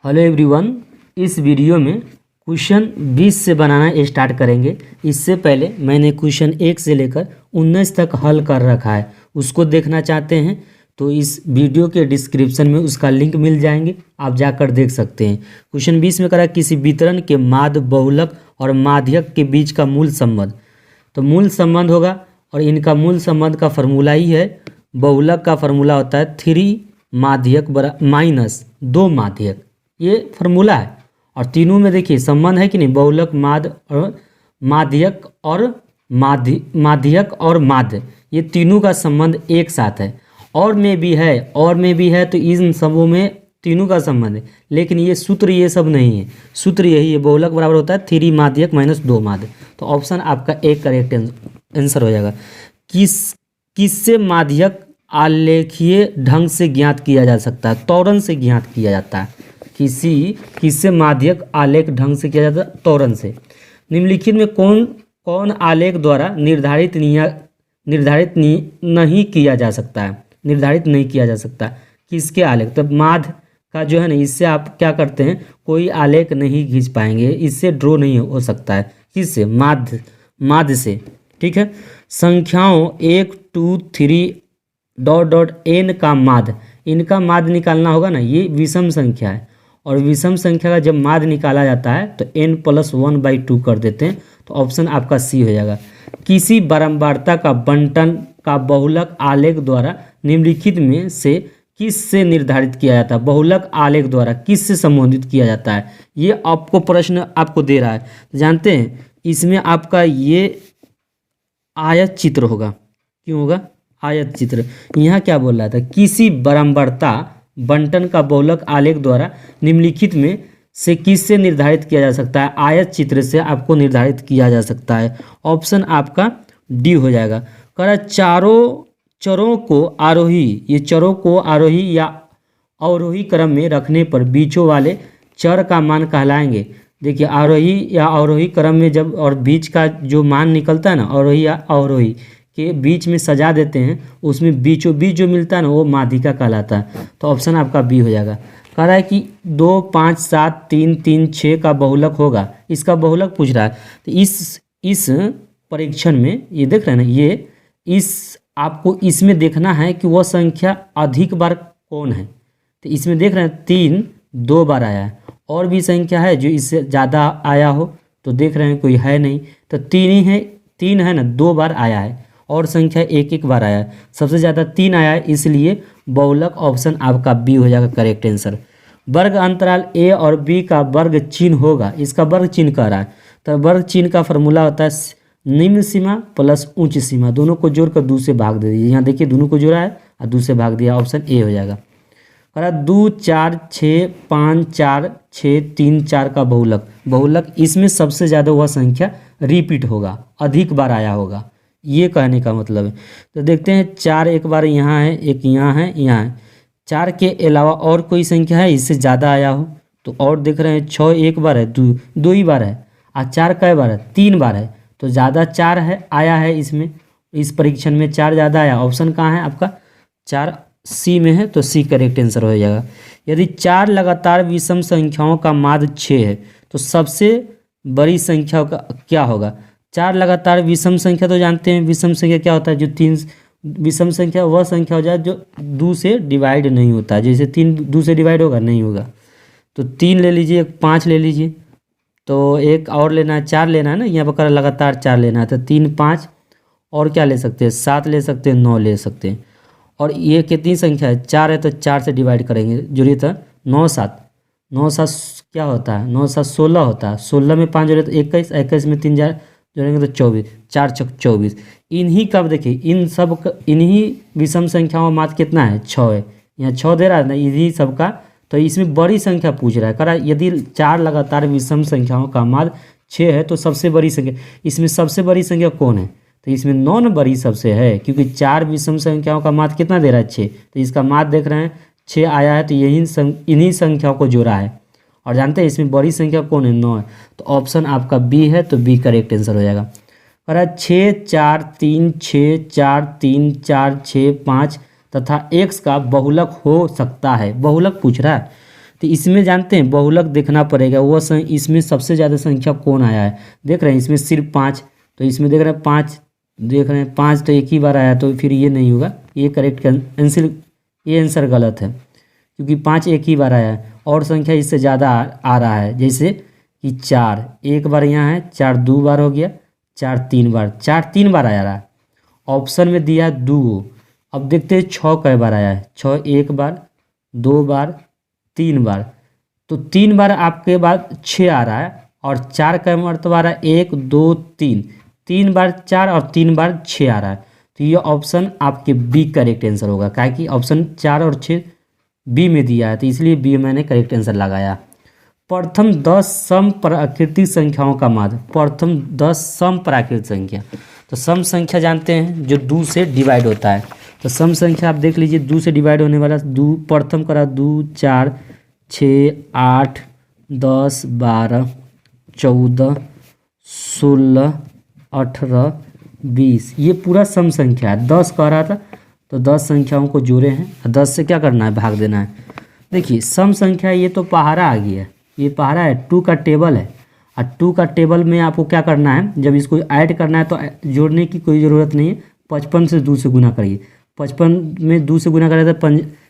Hello everyone, इस video में question 20 से बनाना स्टार्ट करेंगे। इससे पहले मैंने क्वेश्चन 1 से लेकर 19 तक हल कर रखा है। उसको देखना चाहते हैं तो इस वीडियो के डिस्क्रिप्शन में उसका लिंक मिल जाएंगे, आप जाकर देख सकते हैं। क्वेश्चन 20 में करा किसी वितरण के माध्य, बहुलक और माध्यक के बीच का मूल संबंध। तो मूल संबंध होगा और इनका मूल संबंध का फॉर्मूला ही है, बहुलक का फॉर्मूला होता है 3 माध्यक माइनस 2 माध्यक, ये फार्मूला है। और तीनों में देखिए संबंध है कि नहीं, बहुलक माध्य और माध्यक और माध्यक और माध्य, ये तीनों का संबंध एक साथ है। और में भी है तो इन सबों में तीनों का संबंध है, लेकिन ये सूत्र ये सब नहीं है। सूत्र यही है, बहुलक बराबर होता है 3 माध्यक माइनस 2 माध्य। तो ऑप्शन आपका एक करेक्ट आंसर हो जाएगा। किससे माध्यक आलेखीय ढंग से ज्ञात किया जा सकता है? त्वरण से ज्ञात किया जाता है। किससे माध्यक आलेख ढंग से किया जाता है? त्वरण से। निम्नलिखित में कौन आलेख द्वारा निर्धारित नहीं किया जा सकता है? निर्धारित नहीं किया जा सकता किसके आलेख? तो माध्य का जो है ना, इससे आप क्या करते हैं, कोई आलेख नहीं खींच पाएंगे, इससे ड्रॉ नहीं हो सकता है। किससे? माध्य से। ठीक है। संख्याओं 1 2 3 ... n का माध्य, इनका माध्य निकालना होगा ना। ये विषम संख्या है और विषम संख्या का जब माध्य निकाला जाता है तो n+1/2 कर देते हैं। तो ऑप्शन आपका सी हो जाएगा। किसी बारंबारता का बंटन का बहुलक आलेख द्वारा निम्नलिखित में से किससे निर्धारित किया जाता है? बहुलक आलेख द्वारा किससे संबोधित किया जाता है? ये आपको प्रश्न आपको दे रहा है। जानते हैं इसमें आपका ये आयत चित्र होगा। क्यों होगा? आयत चित्र। यहाँ क्या बोल रहा था? किसी बारंबारता बंटन का बहुलक आलेख द्वारा निम्नलिखित में से किससे निर्धारित किया जा सकता है? आयत चित्र से आपको निर्धारित किया जा सकता है। ऑप्शन आपका डी हो जाएगा। कह रहा चारों चरों को आरोही, ये चरों को आरोही या अवरोही क्रम में रखने पर बीचों वाले चर का मान कहलाएंगे। देखिए आरोही या अवरोही क्रम में जब और बीच का जो मान निकलता है ना, आरोही या अवरोही के बीच में सजा देते हैं, उसमें बीचों बीच जो मिलता है ना, वो माध्यिका कहलाता है। तो ऑप्शन आपका बी हो जाएगा। कह रहा है कि 2 5 7 3 3 6 का बहुलक होगा, इसका बहुलक पूछ रहा है। तो इस परीक्षण में ये देख रहे हैं ना, ये आपको इसमें देखना है कि वह संख्या अधिक बार कौन है। तो इसमें देख रहे हैं 3 2 बार आया है, और भी संख्या है जो इससे ज़्यादा आया हो, तो देख रहे हैं कोई है नहीं। तो 3 ही है, 3 है ना, 2 बार आया है, और संख्या एक बार आया है। सबसे ज़्यादा 3 आया है, इसलिए बहुलक ऑप्शन आपका बी हो जाएगा करेक्ट आंसर। वर्ग अंतराल ए और बी का वर्ग चिन्ह होगा, इसका वर्ग चिन्ह कह रहा है। तो वर्ग चिन्ह का फॉर्मूला होता है निम्न सीमा प्लस उच्च सीमा, दोनों को जोड़कर 2 से भाग दे दीजिए। यहाँ देखिए दोनों को जोड़ा है और 2 से भाग दिया, ऑप्शन ए हो जाएगा। कह रहा 2 4 6 5 4 6 3 4 का बहुलक इसमें सबसे ज़्यादा वह संख्या रिपीट होगा, अधिक बार आया होगा, ये कहने का मतलब है। तो देखते हैं 4 एक बार यहाँ है, एक यहाँ है, यहाँ है। 4 के अलावा और कोई संख्या है इससे ज़्यादा आया हो? तो और देख रहे हैं 6 एक बार है, 2 ही बार है, और 4 कई बार है? 3 बार है। तो ज़्यादा 4 है आया है इसमें, इस परीक्षण में 4 ज़्यादा आया। ऑप्शन कहाँ है आपका? 4 सी में है, तो सी करेक्ट आंसर हो जाएगा। यदि 4 लगातार विषम संख्याओं का माध्य 6 है तो सबसे बड़ी संख्या का क्या होगा? 4 लगातार विषम संख्या तो जानते हैं, विषम संख्या क्या होता है? जो 3 विषम संख्या वह संख्या हो जाए जो 2 से डिवाइड नहीं होता। जैसे 3 2 से डिवाइड होगा, नहीं होगा। तो 3 ले लीजिए, 5 ले लीजिए, तो एक और लेना है, 4 लेना है ना, यहाँ पर लगातार 4 लेना है। तो 3 5 और क्या ले सकते हैं? 7 ले सकते हैं, 9 ले सकते हैं। और ये कितनी संख्या है? 4 है, तो 4 से डिवाइड करेंगे, जोड़िए तो 9 7 क्या होता है? 9 7 16 होता है। 16 में 5 जोड़े तो 21, 21 में 3 जोड़ेंगे तो 24, 4 6 24। इन्हीं का देखिए, इन्हीं विषम संख्याओं में मात्र कितना है? 6 है। यहाँ 6 दे रहा है ना, इन्हीं सब का। तो इसमें बड़ी संख्या पूछ रहा है, कह रहा है यदि 4 लगातार विषम संख्याओं का माध्य 6 है तो सबसे बड़ी संख्या, इसमें सबसे बड़ी संख्या कौन है? तो इसमें 9 बड़ी सबसे है, क्योंकि 4 विषम संख्याओं का माध्य कितना दे रहा है? 6। तो इसका माध्य देख रहे हैं 6 आया है, तो इन्हीं संख्याओं को जोड़ा है। और जानते हैं इसमें बड़ी संख्या कौन है? 9 है। तो ऑप्शन आपका बी है, तो बी करेक्ट आंसर हो जाएगा। कह रहा है 6 4 3 6 4 3 4 6 5 तथा x का बहुलक हो सकता है। बहुलक पूछ रहा है, तो इसमें जानते हैं बहुलक देखना पड़ेगा, वो इसमें सबसे ज़्यादा संख्या कौन आया है, देख रहे हैं इसमें सिर्फ 5, तो इसमें देख रहे हैं 5, देख रहे हैं 5 तो एक ही बार आया, तो फिर ये नहीं होगा, ये करेक्ट आंसर, ये आंसर गलत है क्योंकि 5 एक ही बार आया है। और संख्या इससे ज़्यादा आ रहा है, जैसे कि 4 एक बार यहाँ है, 4 2 बार हो गया, 4 3 बार, 4 3 बार आया रहा। ऑप्शन में दिया 2, अब देखते हैं 6 कई बार आया है, 6 एक बार, 2 बार, 3 बार, तो 3 बार आपके बाद 6 आ रहा है, और 4 का मरतबा आ रहा है 1 2 3, 3 बार 4 और 3 बार 6 आ रहा है, तो ये ऑप्शन आपके बी करेक्ट आंसर होगा, क्या कि ऑप्शन 4 और 6 बी में दिया है, तो इसलिए बी मैंने करेक्ट आंसर लगाया। प्रथम 10 सम प्राकृतिक संख्याओं का माध्य, प्रथम 10 सम प्राकृतिक संख्या, तो सम संख्या जानते हैं जो 2 से डिवाइड होता है, तो सम संख्या आप देख लीजिए 2 से डिवाइड होने वाला 2, प्रथम करा 2 4 6 8 10 12 14 16 18 20, ये पूरा सम संख्या है। 10 कह रहा था तो 10 संख्याओं को जोड़े हैं, 10 से क्या करना है, भाग देना है। देखिए सम संख्या ये तो पहाड़ा आ गया है, ये पहाड़ा है, 2 का टेबल है, और 2 का टेबल में आपको क्या करना है, जब इसको ऐड करना है तो जोड़ने की कोई ज़रूरत नहीं है, 55 से 2 से गुना करिए, 55 में 2 से गुना करें तो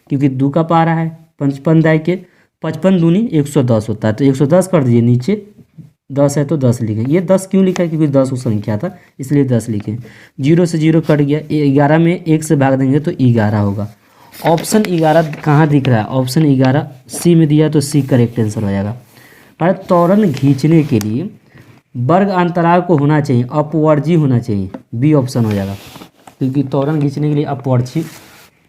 क्योंकि 2 का पहाड़ा है, 55 दाई के 55 दूनी 110 होता है, तो 110 कर दीजिए, नीचे 10 है तो 10 लिखें। ये 10 क्यों लिखा है, क्योंकि 10 वो संख्या था इसलिए 10 लिखें। 0 से 0 कट गया, 11 में 1 से भाग देंगे तो 11 होगा। ऑप्शन 11 कहाँ दिख रहा है, ऑप्शन 11 सी में दिया, तो सी करेक्ट आंसर हो जाएगा। और त्वरण खींचने के लिए वर्ग अंतराल को होना चाहिए, अपवर्जी होना चाहिए, बी ऑप्शन हो जाएगा, क्योंकि त्वरण खींचने के लिए अपवर्जी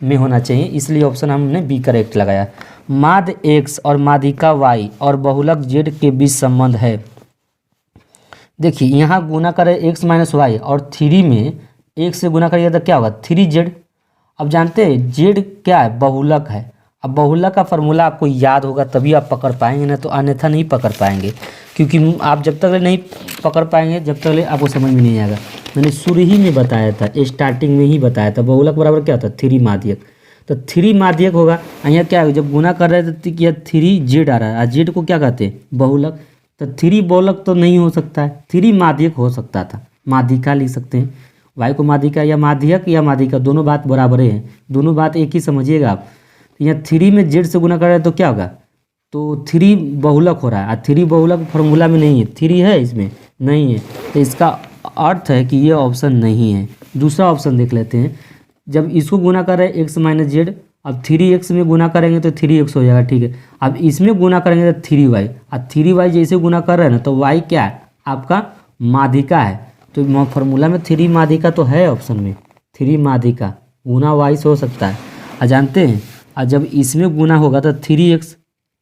में होना चाहिए, इसलिए ऑप्शन हमने बी करेक्ट लगाया। माध्य x और माध्यिका y और बहुलक z के बीच संबंध है। देखिए यहाँ गुना करें x माइनस वाई, और 3 में 1 से गुना करिए तो क्या होगा 3z। अब जानते हैं z क्या है, बहुलक है। अब बहुलक का फार्मूला आपको याद होगा तभी आप पकड़ पाएंगे, ना तो अन्यथा नहीं पकड़ पाएंगे, क्योंकि आप जब तक नहीं पकड़ पाएंगे जब तक आपको समझ में नहीं आएगा। मैंने शुरू ही में बताया था, स्टार्टिंग में ही बताया था, बहुलक बराबर क्या होता है 3 माध्यक, तो 3 माध्यक होगा। यहाँ क्या है, जब गुना कर रहे थे तो क्या 3z आ रहा है, जेड को क्या कहते हैं बहुलक, तो 3 बहुलक तो नहीं हो सकता है, 3 माध्यक हो सकता था, माध्यिका लिख सकते हैं, वाई को माध्यिका या माध्यक या माध्यिका दोनों बात बराबर हैं, दोनों बात एक ही समझिएगा आप। यहाँ 3 में जेड से गुना कर रहे हैं तो क्या होगा, तो 3 बहुलक हो रहा है, 3 बहुलक फार्मूला में नहीं है, 3 है इसमें नहीं है, तो इसका अर्थ है कि ये ऑप्शन नहीं है। दूसरा ऑप्शन देख लेते हैं, जब इसको गुना कर रहे हैं एक्स माइनस जेड, अब 3x में गुना करेंगे तो 3x हो जाएगा, ठीक है। अब इसमें गुना करेंगे तो 3y, अब 3y जैसे गुना कर रहे हैं ना तो y क्या है आपका माध्यिका है, तो फार्मूला में 3 माध्यिका तो है ऑप्शन में, 3 माध्यिका गुना y से हो सकता है। और जानते हैं और जब इसमें गुना होगा तो 3x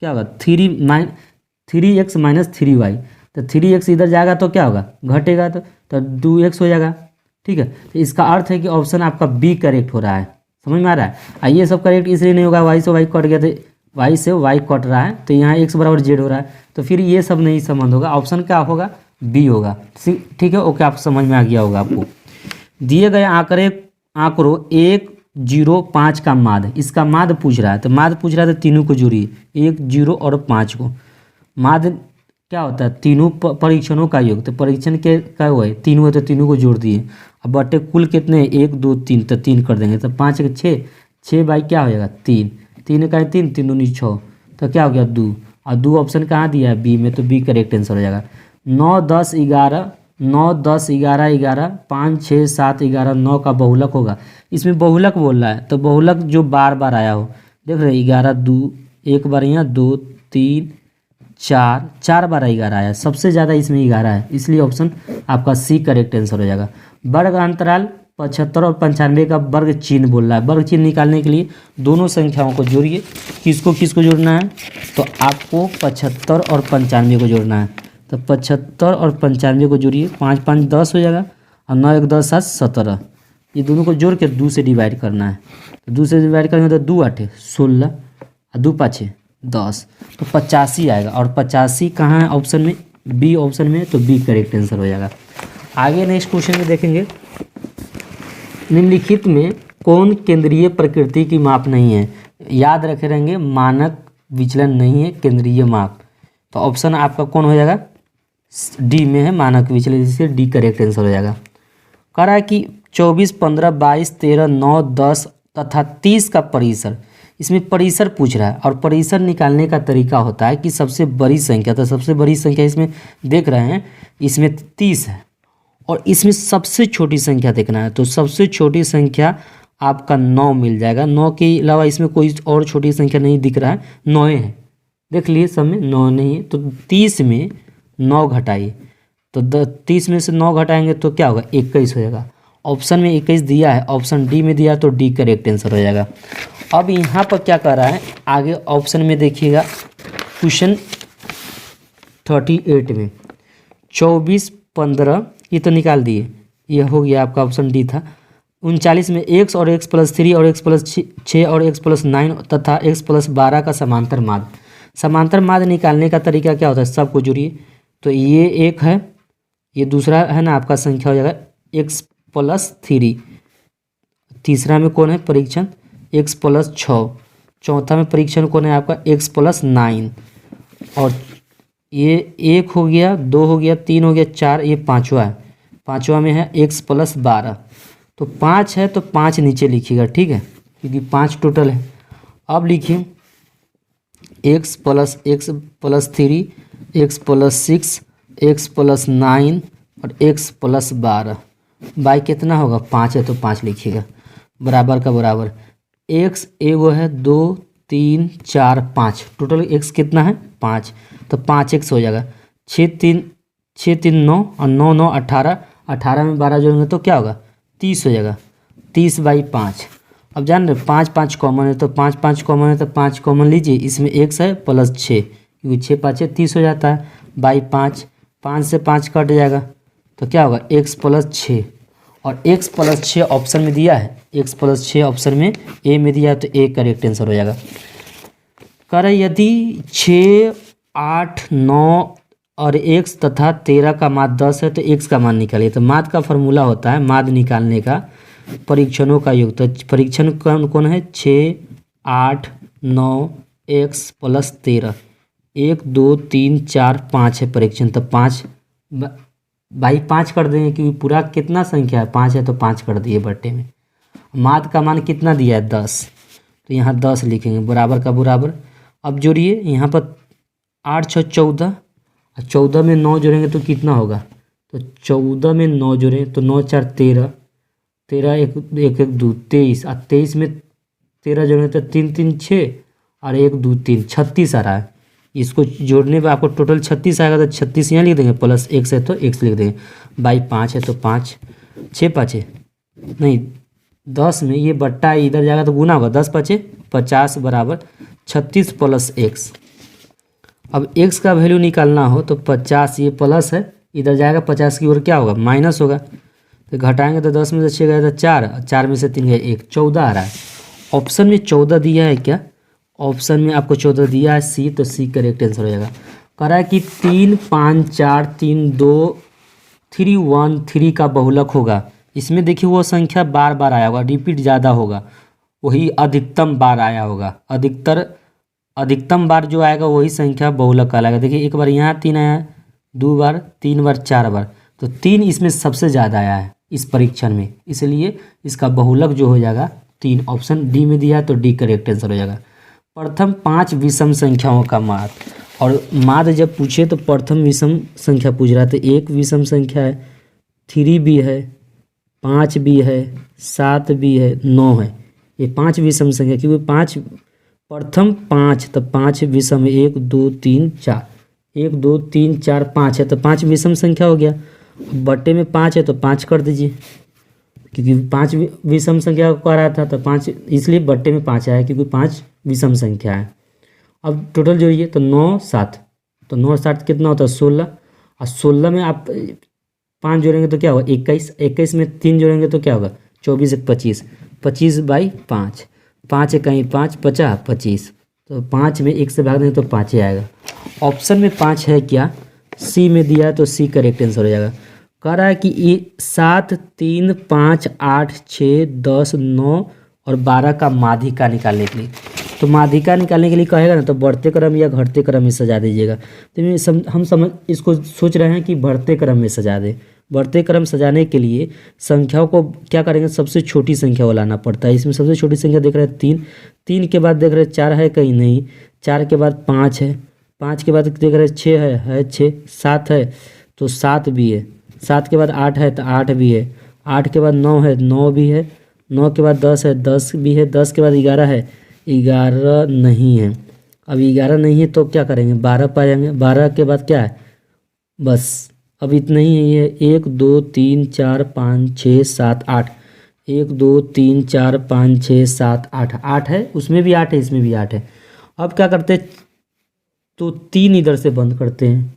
क्या होगा 3x माइनस 3y, तो 3x इधर जाएगा तो क्या होगा घटेगा, तो 2x हो जाएगा, ठीक है। तो इसका अर्थ है कि ऑप्शन आपका बी करेक्ट हो रहा है, समझ में आ रहा है। ये सब करेक्ट इसलिए नहीं होगा, वाई से वाई कट गया तो वाई से वाई कट रहा है, तो यहाँ x बराबर जेड हो रहा है, तो फिर ये सब नहीं संबंध होगा, ऑप्शन क्या होगा बी होगा, ठीक है। ओके, आप समझ में आ गया होगा आपको। दिए गए आंकड़ों 1 0 5 का माध्य, इसका माध्य पूछ रहा है, तो माध्य पूछ रहा है तो तीनों को जोड़िए, 1 0 और 5 को। माध्य क्या होता है तीनों परीक्षणों का योग, तो परीक्षण के क्या हुआ है तीनों है तो तीनों को जोड़ दिए। अब बटे कुल कितने 1 2 3, तो 3 कर देंगे, तो 5 के 6, 6 बाई क्या हो जाएगा 3, 3 का 3, 3 दूनी 6, तो क्या हो गया 2, और 2 ऑप्शन कहाँ दिया है बी में, तो बी करेक्ट आंसर हो जाएगा। 9 10 11 9 10 11 11 5 6 7 11 9 का बहुलक होगा, इसमें बहुलक बोल रहा है, तो बहुलक जो बार बार आया हो, देख रहे 11 2 एक बार यहाँ 2 3 4 बार 11 आया, सबसे ज़्यादा इसमें 11 है, इसलिए ऑप्शन आपका सी करेक्ट आंसर हो जाएगा। वर्ग अंतराल 75 और 95 का वर्ग चिन्ह बोल रहा है, वर्ग चिन्ह निकालने के लिए दोनों संख्याओं को जोड़िए, किसको जोड़ना है, तो आपको 75 और 95 को जोड़ना है, तो 75 और 95 को जोड़िए, 5 5 10 हो जाएगा, और 9 1 10 7 17, ये दोनों को जोड़ के 2 से डिवाइड करना है, तो 2 से डिवाइड करेंगे तो 2 8 16 और 2 5 10, तो 85 आएगा, और 85 कहाँ है ऑप्शन में बी ऑप्शन में, तो बी करेक्ट आंसर हो जाएगा। आगे नेक्स्ट क्वेश्चन में देखेंगे, निम्नलिखित में कौन केंद्रीय प्रकृति की माप नहीं है, याद रखे रहेंगे मानक विचलन नहीं है केंद्रीय माप। तो ऑप्शन आपका कौन हो जाएगा, डी में है मानक विचलन, इससे डी करेक्ट आंसर हो जाएगा। कह रहा है कि 24, 15, 22, 13, 9, 10 तथा 30 का परिसर, इसमें परिसर पूछ रहा है और परिसर निकालने का तरीका होता है कि सबसे बड़ी संख्या, तो सबसे बड़ी संख्या इसमें देख रहे हैं इसमें 30 है और इसमें सबसे छोटी संख्या देखना है, तो सबसे छोटी संख्या आपका 9 मिल जाएगा। 9 के अलावा इसमें कोई और छोटी संख्या नहीं दिख रहा है, 9 है, देख लिए सब में 9 नहीं है। तो 30 में 9 घटाइए, तो 30 में से 9 घटाएंगे तो क्या होगा, 21 हो जाएगा। ऑप्शन में 21 दिया है, ऑप्शन डी में दिया तो डी करेक्ट आंसर हो जाएगा। अब यहाँ पर क्या कर रहा है, आगे ऑप्शन में देखिएगा क्वेश्चन 38 में 24, 15 ये तो निकाल दिए, ये हो गया आपका, ऑप्शन डी था। 39 में x और x प्लस 3 और x प्लस 6 और x प्लस 9 तथा x प्लस 12 का समांतर माध्य। समांतर माध्य निकालने का तरीका क्या होता है, सबको जुड़िए। तो ये एक है, ये दूसरा है ना आपका संख्या हो जाएगा x प्लस 3, तीसरा में कौन है परीक्षण x प्लस 6, चौथा में परीक्षण कौन है आपका x प्लस 9, और ये 1 हो गया, 2 हो गया, 3 हो गया, 4, ये पाँचवा है, पाँचवा में है x प्लस 12। तो 5 है तो 5 नीचे लिखिएगा, ठीक है, क्योंकि 5 टोटल है। अब लिखिए x plus 3, x plus 6, x plus 9 और x प्लस 12 बाई कितना होगा, 5 है तो 5 लिखिएगा, बराबर का बराबर। x एगो है, 2, 3, 4, 5, टोटल x कितना है 5, तो 5x हो जाएगा। 6, 3, 9 और 9, 9, 18, 18 में 12 जोड़ेंगे तो क्या होगा, 30 हो जाएगा, 30 बाई 5। अब जान रहे 5, 5 कॉमन है, तो 5, 5 कॉमन है तो 5 कॉमन लीजिए, इसमें x है प्लस 6, क्योंकि 6, 5 30 हो जाता है, बाई 5, 5 से 5 कट जाएगा तो क्या होगा x प्लस 6, और x प्लस 6 ऑप्शन में दिया है, x प्लस 6 ऑप्शन में ए में दिया है तो ए करेक्ट आंसर हो जाएगा। कह रहे यदि 6, 8, 9 और x तथा 13 का मान 10 है तो x का मान निकालिए। तो माध्य का फॉर्मूला होता है माध्य निकालने का परीक्षणों का योग। तो परीक्षण कौन कौन है, 6, 8, 9, x प्लस 13, 1, 2, 3, 4, 5 है परीक्षण, तो 5 बाई 5 कर देंगे, क्योंकि पूरा कितना संख्या है 5 है तो 5 कर दिए बट्टे में। माध्य का मान कितना दिया है 10, तो यहाँ 10 लिखेंगे, बराबर का बराबर। अब जोड़िए यहाँ पर 8, 6, 14, 14 में 9 जोड़ेंगे तो कितना होगा, तो 14 में 9 जोड़ें तो 9, 4, 13, 13, 1, 1, 2, 23, और 23 में 13 जोड़ेंगे तो 3, 3, 6 और 1, 2, 3, 36 आ रहा है। इसको जोड़ने पर आपको टोटल 36 आएगा, तो 36 यहाँ लिख देंगे, प्लस x है तो x लिख देंगे, बाई 5 है तो 5, 6, 5 नहीं 10 में ये बट्टा इधर जाएगा तो गुना होगा, 10, 5, 50 बराबर 36 प्लस x। अब x का वैल्यू निकालना हो तो 50, ये प्लस है, इधर जाएगा 50 की ओर क्या होगा, माइनस होगा, तो घटाएंगे तो 10 में से 6 गया तो 4, 4 में से 3 गया 1, 14 आ रहा है। ऑप्शन में 14 दिया है क्या, ऑप्शन में आपको 14 दिया है सी, तो सी करेक्ट आंसर हो जाएगा। कह रहा है कि 3, 5, 4, 3, 2, 3, 1, 3 का बहुलक होगा। इसमें देखिए वो संख्या बार बार आया होगा, रिपीट ज़्यादा होगा, वही अधिकतम बार आया होगा, अधिकतम बार जो आएगा वही संख्या बहुलक कहलाएगा। देखिए एक बार यहाँ 3 आया है, 2 बार, 3 बार, 4 बार, तो 3 इसमें सबसे ज़्यादा आया है इस परीक्षण में, इसलिए इसका बहुलक जो हो जाएगा 3, ऑप्शन डी में दिया है तो डी करेक्ट आंसर हो जाएगा। प्रथम 5 विषम संख्याओं का माध्य, और माध्य जब पूछे तो प्रथम विषम संख्या पूछ रहा है, तो 1 विषम संख्या है, 3 भी है, 5 भी है, 7 भी है, 9 है, ये 5 विषम संख्या, क्योंकि 5 प्रथम 5, तो 5 विषम 1, 2, 3, 4, 1, 2, 3, 4, 5 है तो 5 विषम संख्या हो गया। बट्टे में 5 है तो 5 कर दीजिए, क्योंकि 5 विषम संख्या को आ रहा था तो 5, इसलिए बट्टे में 5 आया, क्योंकि 5 विषम संख्या है। अब टोटल जोड़िए तो 9, 7, तो 9, 7 कितना होता है 16, और 16 में आप 5 जोड़ेंगे तो क्या होगा 21, 21 में 3 जोड़ेंगे तो क्या होगा 24, 1, 25, 25 बाई 5, 5 कहीं 5, 50, 25, तो 5 में 1 से भाग देंगे तो 5 ही आएगा। ऑप्शन में 5 है क्या, सी में दिया है तो सी करेक्ट आंसर हो जाएगा। कह रहा है कि ये 7, 3, 5, 8, 6, 10, 9 और 12 का माध्यिका निकालने के लिए तो माध्यिका निकालने के लिए कहेगा ना तो बढ़ते क्रम या घटते क्रम में सजा दीजिएगा। तो हम समझ इसको सोच रहे हैं कि बढ़ते क्रम में सजा दें। बढ़ते क्रम सजाने के लिए संख्याओं को क्या करेंगे, सबसे छोटी संख्या को लाना पड़ता है। इसमें सबसे छोटी संख्या देख रहे हैं 3, 3 के बाद देख रहे हैं 4 है कहीं नहीं, 4 के बाद 5 है, 5 के बाद देख रहे हैं 6 है 6, 7 है तो 7 भी है, 7 के बाद 8 है तो 8 भी है, 8 के बाद 9 है 9 भी है, 9 के बाद 10 है 10 भी है, 10 के बाद 11 है 11 नहीं है। अब 11 नहीं है तो क्या करेंगे, 12 पाएंगे, 12 के बाद क्या है, बस अब इतना ही है। 1 2 3 4 5 6 7 8, 1 2 3 4 5 6 7 8, 8 है, उसमें भी 8 है इसमें भी 8 है। अब क्या करते हैं, तो 3 इधर से बंद करते हैं,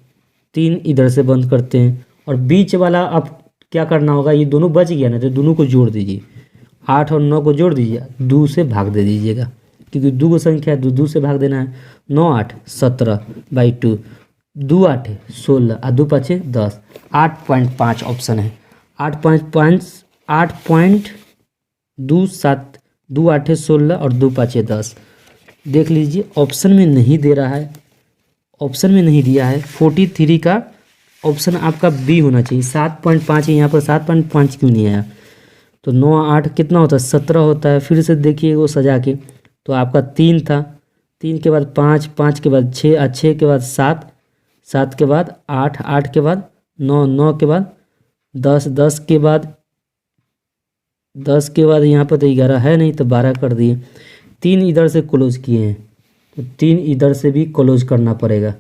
3 इधर से बंद करते हैं और बीच वाला अब क्या करना होगा, ये दोनों बच गया ना तो दोनों को जोड़ दीजिए, 8 और 9 को जोड़ दीजिए, 2 से भाग दे दीजिएगा क्योंकि 2 को संख्या है 2 से भाग देना है। 9 8 17/2, 2 8 16 और 2 5 10, 8.5 ऑप्शन है। 8.5 8.27, 2 8 16 और 2 5 10। देख लीजिए ऑप्शन में नहीं दे रहा है, ऑप्शन में नहीं दिया है। 43 का ऑप्शन आपका बी होना चाहिए। 7.5 है यहाँ पर, 7.5 क्यों नहीं आया, तो 9 8 कितना होता है 17 होता है। फिर से देखिए वो सजा के, तो आपका 3 था, 3 के बाद 5, 5 के बाद 6 और 6 के बाद 7, 7 के बाद 8, 8 के बाद 9, 9 के बाद 10, 10 के बाद यहाँ पर तो 11 है नहीं तो 12 कर दिए। 3 इधर से क्लोज किए हैं तो 3 इधर से भी क्लोज करना पड़ेगा।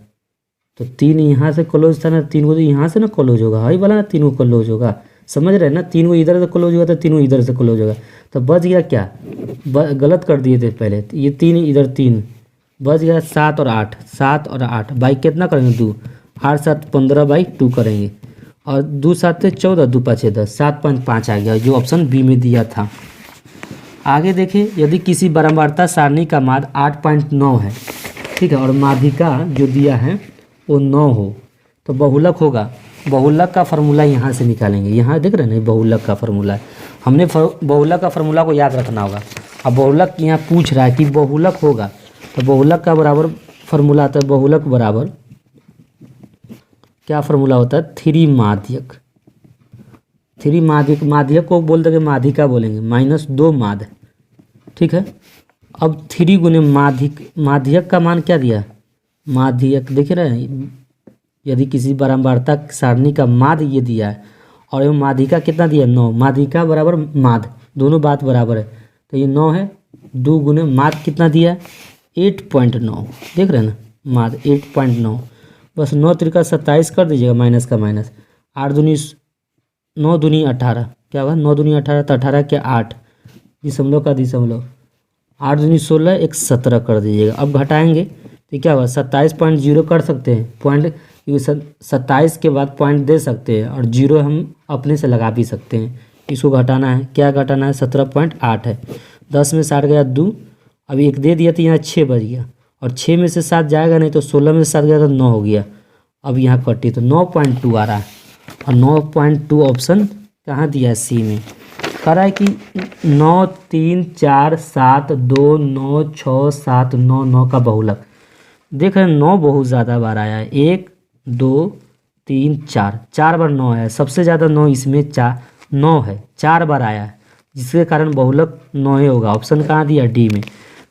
तो 3 यहाँ से क्लोज था ना, 3 को तो यहाँ से ना क्लोज होगा, हाई वाला ना 3 को क्लोज होगा, समझ रहे हैं ना। 3 को इधर से क्लोज होगा तो 3 को इधर से क्लोज होगा, तो बच गया क्या, गलत कर दिए थे पहले, तो ये 3 इधर 3 बच गया। 7 और 8, 7 और 8 बाई कितना करेंगे 2, 8 7 15/2 करेंगे और 2 7 14, 2 5 10, 7.5 आ गया जो ऑप्शन बी में दिया था। आगे देखिए, यदि किसी बारंबारता सारणी का माध्य 8.9 है, ठीक है, और माध्यिका जो दिया है वो 9 हो तो बहुलक होगा। बहुलक का फार्मूला यहाँ से निकालेंगे, यहाँ देख रहे हैं ना बहुलक का फार्मूला है, हमने बहुलक का फार्मूला को याद रखना होगा। अब बहुलक यहाँ पूछ रहा है कि बहुलक होगा तो बहुलक का बराबर फार्मूला आता है, बहुलक बराबर क्या फार्मूला होता है, 3 माध्यक। 3 माध्यक, माध्यक को बोल देंगे माध्यिका बोलेंगे, -2 माध्य, ठीक है। अब 3 गुने माध्यक, माध्यक का मान क्या दिया, माध्यक देख रहे हैं, यदि किसी बारंबारता सारणी का माध्य ये दिया है और ये माध्यिका कितना दिया 9, माध्यिका बराबर माध्य, दोनों बात बराबर है तो ये 9 है। 2 गुने माध्य कितना दिया है 8.9, देख रहे हैं ना, माध्य 8.9, बस 9 त्रिका 27 कर दीजिएगा, माइनस का माइनस, 8 दूनी 9 दूनी 18, क्या हुआ 9 दूनी 18 तो 18 क्या 8, दशमलव का दशमलव, 8 दूनी 16, एक 17 कर दीजिएगा। अब घटाएंगे तो क्या हुआ 27.0 कर सकते हैं पॉइंट, 27 के बाद पॉइंट दे सकते हैं और 0 हम अपने से लगा भी सकते हैं। इसको घटाना है, क्या घटाना है 17.8 है, 10 में 60 गया 2, अभी 1 दे दिया तो यहाँ 6 बच गया और 6 में से 7 जाएगा नहीं तो 16 में से 7 गया तो 9 हो गया। अब यहाँ कटी तो 9.2 आ रहा है और 9.2 ऑप्शन कहाँ दिया है सी में, कह रहा है कि 9 3 4 7 2 9 6 7 9, 9 का बहुलक। देख रहे हैं 9 बहुत ज़्यादा बार आया है, 1 2 3 4, 4 बार 9 है, सबसे ज़्यादा 9 इसमें 9 है, 4 बार आया है जिसके कारण बहुलक 9 ही होगा। ऑप्शन कहाँ दिया डी में। कह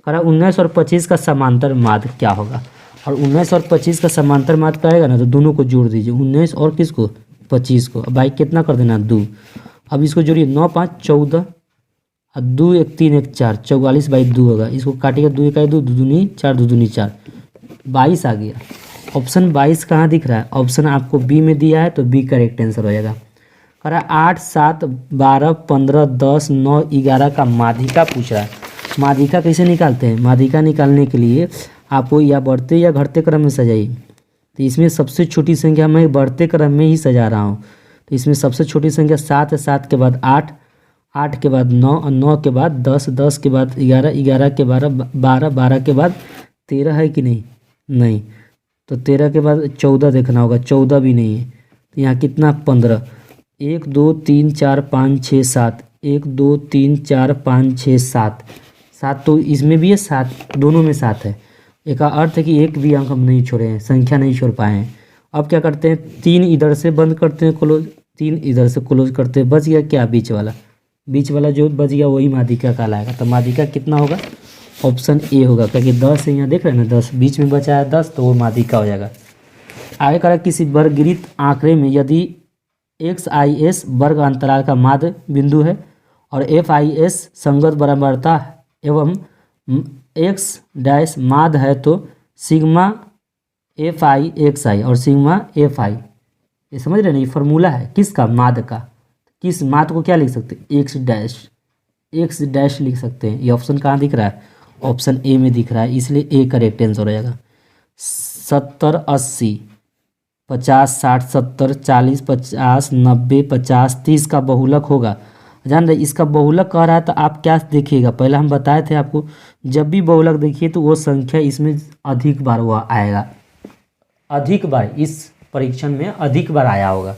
रहा 19 और 25 का समांतर माध्य क्या होगा, और 19 और 25 का समांतर माध्य क्या आएगा ना तो दोनों को जोड़ दीजिए, 19 और किसको 25 को, बाई कितना कर देना 2, अब इसको जोड़िए 9 5 14 और 2 1 3 1 4, 44/2 होगा, इसको काटिएगा 2 1 2, 2 दूनी 4, 2 दूनी 4, 22 आ गया। ऑप्शन 22 कहाँ दिख रहा है, ऑप्शन आपको बी में दिया है तो बी करेक्ट आंसर हो जाएगा। कह रहा 8 7 12 15 10 9 11 का माध्यिका पूछ रहा है। माध्यिका कैसे निकालते हैं, माध्यिका निकालने के लिए आपको या बढ़ते या घटते क्रम में सजाइए। तो इसमें सबसे छोटी संख्या मैं बढ़ते क्रम में ही सजा रहा हूँ, तो इसमें सबसे छोटी संख्या 7 है, 7 के बाद 8, 8 के बाद 9 और 9 के बाद 10, 10 के बाद 11, 11 के 12, 12 के बाद 13 है कि नहीं, नहीं, तो 13 के बाद 14 देखना होगा, 14 भी नहीं है, तो यहाँ कितना 15, 1 2 3 4 5 6 7, 1 2 3 4 5 6 7, 7 तो इसमें भी है, 7 दोनों में 7 है। एक का अर्थ है कि एक भी अंक हम नहीं छोड़े हैं, संख्या नहीं छोड़ पाए हैं। अब क्या करते हैं, 3 इधर से बंद करते हैं क्लोज, 3 इधर से क्लोज करते हैं, बच गया क्या, बीच वाला जो बच गया वही माध्यिका कहलाएगा। तो माध्यिका कितना होगा, ऑप्शन ए होगा, क्योंकि 10 है यहाँ देख रहे हैं ना, 10 बीच में बचा है 10, तो वो माध्यिका हो जाएगा। आगे करा किसी वर्गीकृत आंकड़े में यदि XIS वर्ग अंतराल का माध्य बिंदु है और FIS संगत बराबरता एवं x डैश माध्य है तो सिग्मा FI XI और सिग्मा FI, ये समझ रहे हैं, ये फॉर्मूला है किसका, माध्य का। किस माध्य को क्या लिख सकते हैं, x डैश लिख सकते हैं। ये ऑप्शन कहाँ दिख रहा है, ऑप्शन ए में दिख रहा है, इसलिए ए करेक्ट आंसर हो जाएगा। 70 80 50 60 70 40 50 90 50 30 का बहुलक होगा। जान रहे इसका बहुलक कह रहा है तो आप क्या देखिएगा, पहले हम बताए थे आपको, जब भी बहुलक देखिए तो वो संख्या इसमें अधिक बार हुआ आएगा, अधिक बार इस परीक्षण में अधिक बार आया होगा।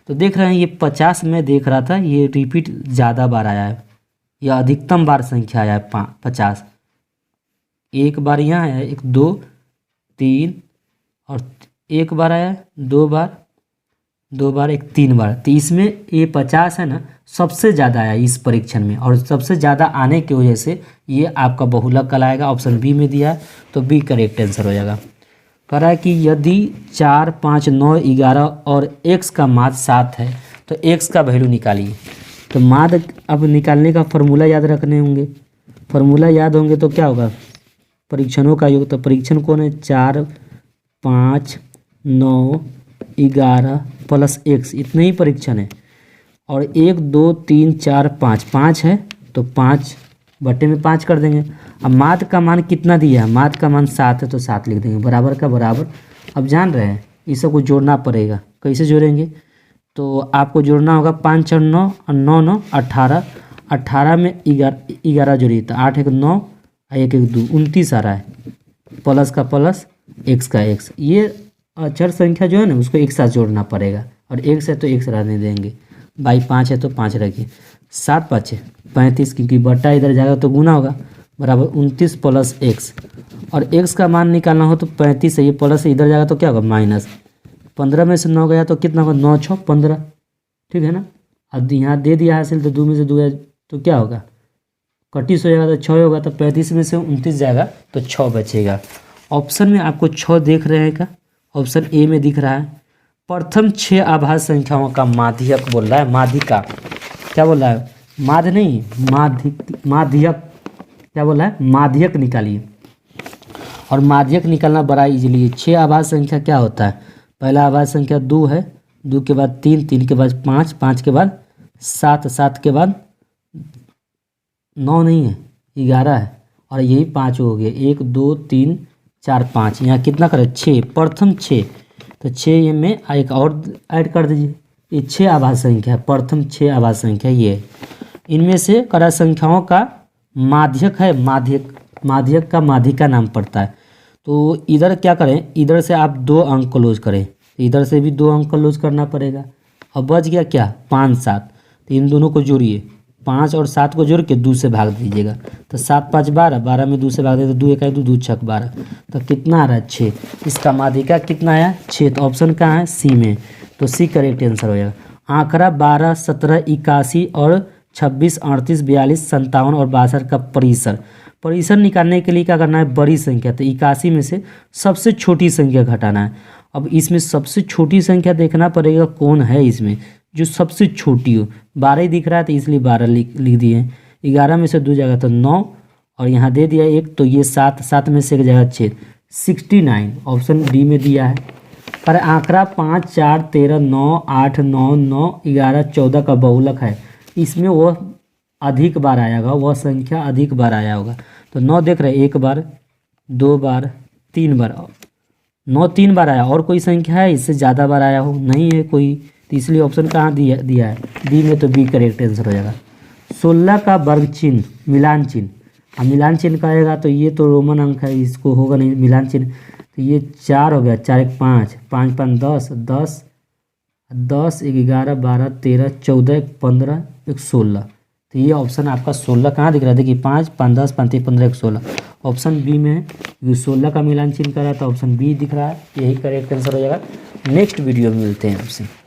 तो देख रहे हैं ये 50 में देख रहा था, ये रिपीट ज़्यादा बार आया है, यह अधिकतम बार संख्या आया है 50। एक बार यहाँ आया, 1 2 3 और एक बार आया, 2 बार 1 3 बार। तो इसमें ये 50 है ना सबसे ज़्यादा आया इस परीक्षण में, और सबसे ज़्यादा आने की वजह से ये आपका बहुलक कहलाएगा। ऑप्शन बी में दिया है तो बी करेक्ट आंसर हो जाएगा। कह रहा है कि यदि 4 5 9 11 और x का माध्य 7 है तो x का वैल्यू निकालिए। तो माध्य अब निकालने का फॉर्मूला याद रखने होंगे, फॉर्मूला याद होंगे तो क्या होगा, परीक्षणों का योग। तो परीक्षण कौन है, 4 5 9 11 प्लस x, इतने ही परीक्षण है। और 1 2 3 4 5 है तो 5 बटे में 5 कर देंगे। अब माध्य का मान कितना दिया है, माध्य का मान 7 है तो 7 लिख देंगे, बराबर का बराबर। अब जान रहे हैं इस सब को जोड़ना पड़ेगा, कैसे जोड़ेंगे, तो आपको जोड़ना होगा 5 और 9 और 9 9 18, 18 में 11 जोड़िए तो 8 1 9 1 1 2 29 आ रहा है, प्लस का प्लस x का x। ये अचर संख्या जो है ना उसको एक साथ जोड़ना पड़ेगा, और x है तो x रहने देंगे, बाई 5 है तो 5 रखिए, 7 5 35, क्योंकि बट्टा इधर जाएगा तो गुना होगा, बराबर 29 प्लस x। और x का मान निकालना हो तो 35 है, ये प्लस इधर जाएगा तो क्या होगा माइनस, 15 में से 9 गया तो कितना होगा, 9 6 15, ठीक है ना। अब यहाँ दे दिया हासिल तो 2 में से 2 गया तो क्या होगा, 31 हो जाएगा तो 6 होगा, तो 35 में से 29 जाएगा तो 6 बचेगा। ऑप्शन में आपको 6 देख रहे हैं क्या, ऑप्शन ए में दिख रहा है। प्रथम 6 आभाज्य संख्याओं का माध्यक बोल रहा है, माध्यिका क्या बोल रहा है, माध्य नहीं माध्यक क्या बोल रहा है, माध्यक निकालिए। और माध्यक निकालना बड़ा इजीली है। 6 आभाज्य संख्या क्या होता है, पहला आभाज्य संख्या 2 है, 2 के बाद 3, 3 के बाद 5, 5 के बाद 7, 7 के बाद 9 नहीं है 11 है, और यही 5 हो गए, 1 2 3 4 5, यहाँ कितना करें 6, प्रथम 6, तो 6 में एक और ऐड कर दीजिए, ये 6 आभाज्य संख्या, प्रथम 6 आभाज्य संख्या ये है। इनमें से करा संख्याओं का माध्यक है, माध्यक का माध्यिका नाम पड़ता है। तो इधर क्या करें, इधर से आप 2 अंक क्लोज करें, इधर से भी 2 अंक क्लोज करना पड़ेगा। अब बच गया क्या 5 7, तो इन दोनों को जोड़िए, 5 और 7 को जोड़ के 2 से भाग दीजिएगा, तो 7 5 12, 12 में 2 से भाग दे तो 2 1 2 2 6 12, तो कितना आ रहा है 6। इसका माध्यिका कितना आया 6, तो ऑप्शन कहाँ है सी में, तो सी करेक्ट आंसर हो जाएगा। आंकड़ा 12 17 81 और 26 38 42 57 और 62 का परिसर निकालने के लिए क्या करना है, बड़ी संख्या, तो 81 में से सबसे छोटी संख्या घटाना है। अब इसमें सबसे छोटी संख्या देखना पड़ेगा कौन है इसमें जो सबसे छोटी हो, 12 ही दिख रहा है तो इसलिए 12 लिख दिए। 11 में से 2 जाएगा तो 9, और यहाँ दे दिया 1 तो ये 7, 7 में से 1 जाएगा 6, 69 ऑप्शन डी में दिया है। पर आंकड़ा 5 4 13 9 8 9 9 11 14 का बहुलक है, इसमें वह अधिक बार आया होगा, वह संख्या अधिक बार आया होगा। तो 9 देख रहे हैं 1 बार 2 बार 3 बार, 9 3 बार आया, और कोई संख्या है इससे ज़्यादा बार आया हो, नहीं है कोई, तो इसलिए ऑप्शन कहाँ दिया है डी में, तो बी करेक्ट आंसर हो जाएगा। 16 का वर्ग चिन्ह मिलान चिन्ह, अब मिलान चिन्ह कहेगा तो ये तो रोमन अंक है, इसको होगा नहीं मिलान चिन्ह, तो ये 4 हो गया, 4 1 5 5 5 10 10 10 1 11 12 13 14 1 15 1 16, तो ये ऑप्शन आपका 16 कहाँ दिख रहा है, देखिए 5, 5, 10, 5, 15, 1, 16 ऑप्शन बी में है, क्योंकि 16 का मिलान चिन्ह कर रहा है तो ऑप्शन बी दिख रहा है, यही करेक्ट आंसर हो जाएगा। नेक्स्ट वीडियो में मिलते हैं आपसे।